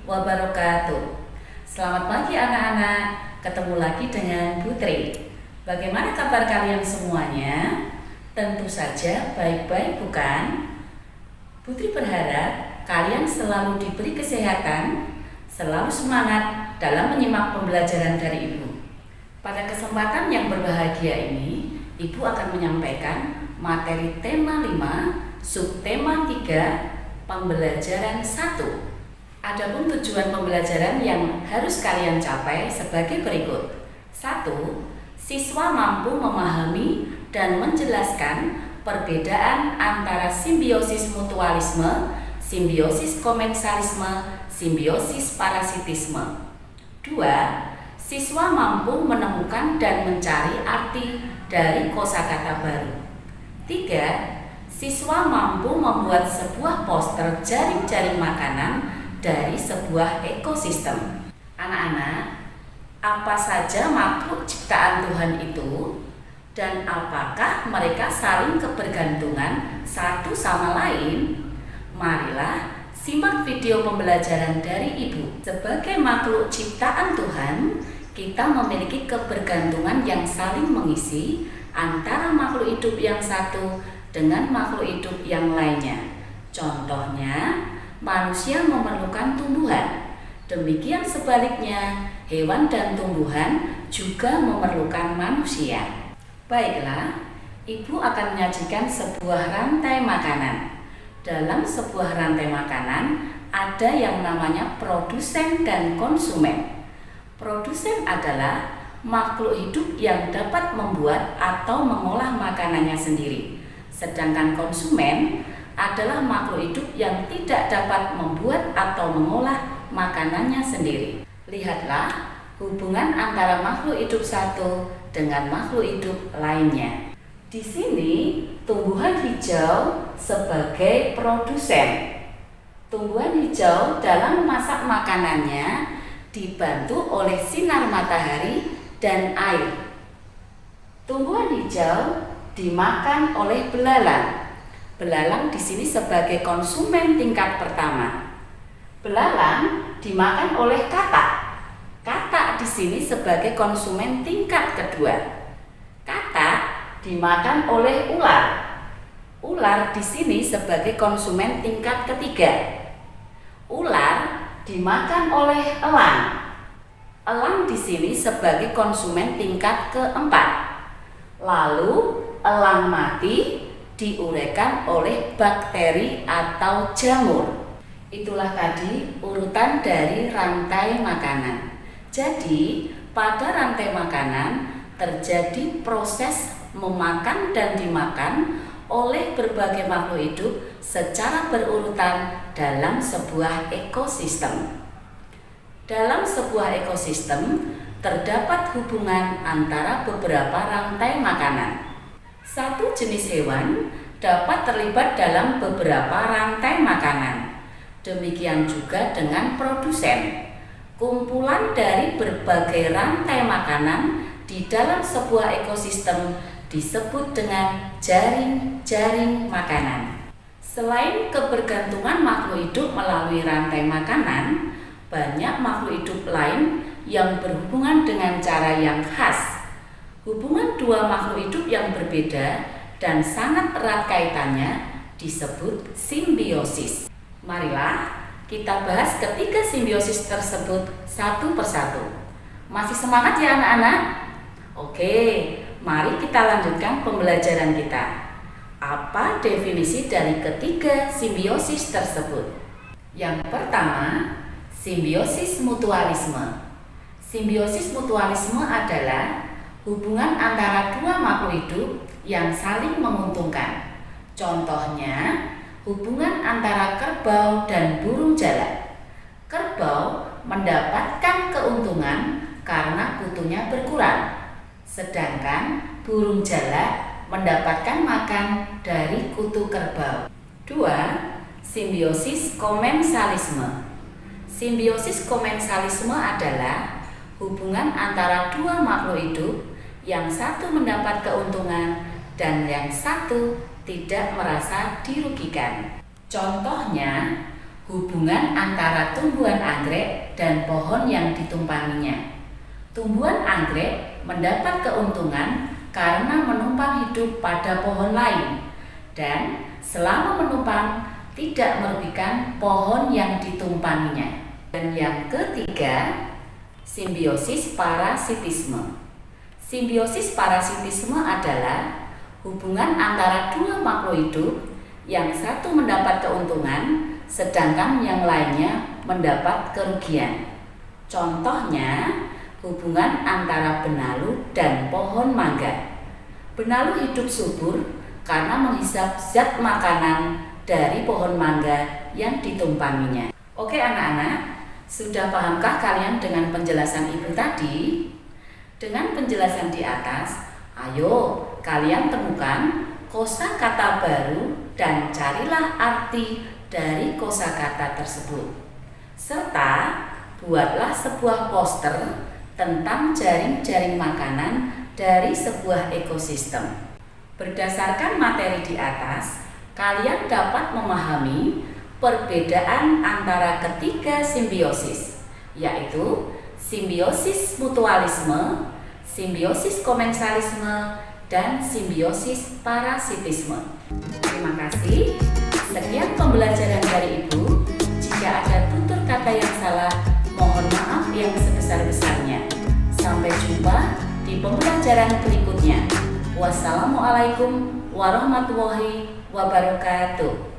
wabarakatuh. Selamat pagi anak-anak, ketemu lagi dengan Putri. Bagaimana kabar kalian semuanya? Tentu saja baik-baik, bukan? Putri berharap kalian selalu diberi kesehatan, selalu semangat dalam menyimak pembelajaran dari Ibu. Pada kesempatan yang berbahagia ini, Ibu akan menyampaikan materi tema 5, subtema 3, pembelajaran 1. Adapun tujuan pembelajaran yang harus kalian capai sebagai berikut. 1. Siswa mampu memahami dan menjelaskan perbedaan antara simbiosis mutualisme, simbiosis komensalisme, simbiosis parasitisme. 2. Siswa mampu menemukan dan mencari arti dari kosakata baru. 3. Siswa mampu membuat sebuah poster jaring-jaring makanan dari sebuah ekosistem. Anak-anak, apa saja makhluk ciptaan Tuhan itu dan apakah mereka saling kebergantungan satu sama lain? Marilah simak video pembelajaran dari Ibu. Sebagai makhluk ciptaan Tuhan, kita memiliki kebergantungan yang saling mengisi antara makhluk hidup yang satu dengan makhluk hidup yang lainnya. Contohnya, manusia memerlukan tumbuhan. Demikian sebaliknya, hewan dan tumbuhan juga memerlukan manusia. Baiklah, Ibu akan menyajikan sebuah rantai makanan. Dalam sebuah rantai makanan, ada yang namanya produsen dan konsumen. Produsen adalah makhluk hidup yang dapat membuat atau mengolah makanannya sendiri. Sedangkan konsumen adalah makhluk hidup yang tidak dapat membuat atau mengolah makanannya sendiri. Lihatlah hubungan antara makhluk hidup satu dengan makhluk hidup lainnya. Di sini tumbuhan hijau sebagai produsen. Tumbuhan hijau dalam memasak makanannya dibantu oleh sinar matahari dan air. Tumbuhan hijau dimakan oleh belalang. Belalang di sini sebagai konsumen tingkat pertama. Belalang dimakan oleh katak. Katak di sini sebagai konsumen tingkat kedua. Katak dimakan oleh ular. Ular di sini sebagai konsumen tingkat ketiga. Ular dimakan oleh elang. Elang di sini sebagai konsumen tingkat keempat. Lalu elang mati diuraikan oleh bakteri atau jamur. Itulah tadi urutan dari rantai makanan. Jadi, pada rantai makanan terjadi proses memakan dan dimakan oleh berbagai makhluk hidup secara berurutan dalam sebuah ekosistem. Dalam sebuah ekosistem terdapat hubungan antara beberapa rantai makanan. Satu jenis hewan dapat terlibat dalam beberapa rantai makanan. Demikian juga dengan produsen. Kumpulan dari berbagai rantai makanan di dalam sebuah ekosistem disebut dengan jaring-jaring makanan. Selain kebergantungan makhluk hidup melalui rantai makanan, banyak makhluk hidup lain yang berhubungan dengan cara yang khas. Hubungan dua makhluk hidup yang berbeda dan sangat erat kaitannya disebut simbiosis. Marilah kita bahas ketiga simbiosis tersebut satu persatu. Masih semangat ya anak-anak? Oke, mari kita lanjutkan pembelajaran kita. Apa definisi dari ketiga simbiosis tersebut? Yang pertama, simbiosis mutualisme. Simbiosis mutualisme adalah hubungan antara dua makhluk hidup yang saling menguntungkan. Contohnya, hubungan antara kerbau dan burung jalak. Kerbau mendapatkan keuntungan karena kutunya berkurang, sedangkan burung jalak mendapatkan makan dari kutu kerbau. 2. Simbiosis komensalisme. Simbiosis komensalisme adalah hubungan antara dua makhluk hidup yang satu mendapat keuntungan dan yang satu tidak merasa dirugikan. Contohnya, Hubungan antara tumbuhan anggrek dan pohon yang ditumpanginya. Tumbuhan anggrek mendapat keuntungan karena menumpang hidup pada pohon lain dan selama menumpang tidak merugikan pohon yang ditumpanginya. Dan yang ketiga, simbiosis parasitisme. Simbiosis parasitisme adalah hubungan antara dua makhluk hidup yang satu mendapat keuntungan sedangkan yang lainnya mendapat kerugian. Contohnya, hubungan antara benalu dan pohon mangga. Benalu hidup subur karena menghisap zat makanan dari pohon mangga yang ditumpanginya. Oke anak-anak, sudah pahamkah kalian dengan penjelasan ibu tadi? Dengan penjelasan di atas, ayo kalian temukan kosakata baru dan carilah arti dari kosakata tersebut. Serta buatlah sebuah poster tentang jaring-jaring makanan dari sebuah ekosistem. Berdasarkan materi di atas, kalian dapat memahami perbedaan antara ketiga simbiosis, yaitu simbiosis mutualisme, simbiosis komensalisme, dan simbiosis parasitisme. Terima kasih. Sekian pembelajaran dari Ibu. Jika ada tutur kata yang salah, mohon maaf yang sebesar-besarnya. Sampai jumpa di pembelajaran berikutnya. Wassalamualaikum warahmatullahi wabarakatuh.